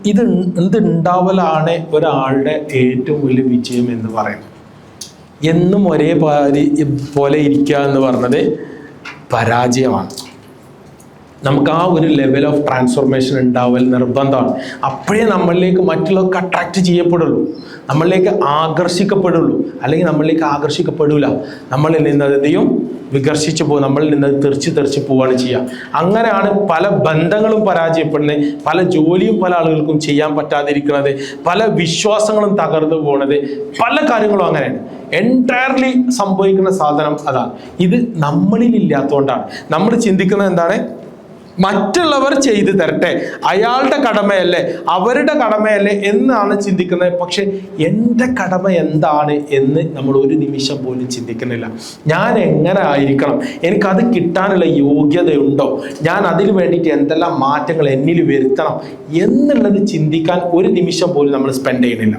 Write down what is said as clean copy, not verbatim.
ഇതുണ്ടാവലാണ് ഒരാളുടെ ഏറ്റവും വലിയ വിജയം എന്ന് പറയുന്നത്. എന്നും ഒരേ പോലെ ഇരിക്കുക എന്ന് പറഞ്ഞത് പരാജയമാണ്. നമുക്ക് ആ ഒരു ലെവൽ ഓഫ് ട്രാൻസ്ഫോർമേഷൻ ഉണ്ടാവൽ നിർബന്ധമാണ്. അപ്പോഴേ നമ്മളിലേക്ക് മറ്റുള്ളവർക്ക് അട്രാക്റ്റ് ചെയ്യപ്പെടുള്ളൂ, നമ്മളിലേക്ക് ആകർഷിക്കപ്പെടുള്ളൂ. അല്ലെങ്കിൽ നമ്മളിലേക്ക് ആകർഷിക്കപ്പെടില്ല, നമ്മളിൽ നിന്നതെയും വികർഷിച്ച് പോകും, നമ്മളിൽ നിന്ന് തെറിച്ച് പോവുകയാണ് ചെയ്യുക. അങ്ങനെയാണ് പല ബന്ധങ്ങളും പരാജയപ്പെടുന്നത്, പല ജോലിയും പല ആളുകൾക്കും ചെയ്യാൻ പറ്റാതിരിക്കുന്നത്, പല വിശ്വാസങ്ങളും തകർന്നു പോകുന്നത്, പല കാര്യങ്ങളും അങ്ങനെയാണ്. എൻറ്റയർലി സംഭവിക്കുന്ന സാധനം അതാണ്. ഇത് നമ്മളിൽ ഇല്ലാത്തതുകൊണ്ടാണ്. നമ്മൾ ചിന്തിക്കുന്നത് എന്താണ്? മറ്റുള്ളവർ ചെയ്തു തരട്ടെ, അയാളുടെ കടമയല്ലേ, അവരുടെ കടമയല്ലേ എന്നാണ് ചിന്തിക്കുന്നത്. പക്ഷെ എൻ്റെ കടമ എന്താണ് എന്ന് നമ്മൾ ഒരു നിമിഷം പോലും ചിന്തിക്കുന്നില്ല. ഞാൻ എങ്ങനെ ആയിരിക്കണം, എനിക്കത് കിട്ടാനുള്ള യോഗ്യതയുണ്ടോ, ഞാൻ അതിന് വേണ്ടിയിട്ട് എന്തെല്ലാം മാറ്റങ്ങൾ എന്നിൽ വരുത്തണം എന്നുള്ളത് ചിന്തിക്കാൻ ഒരു നിമിഷം പോലും നമ്മൾ സ്പെൻഡ് ചെയ്യുന്നില്ല.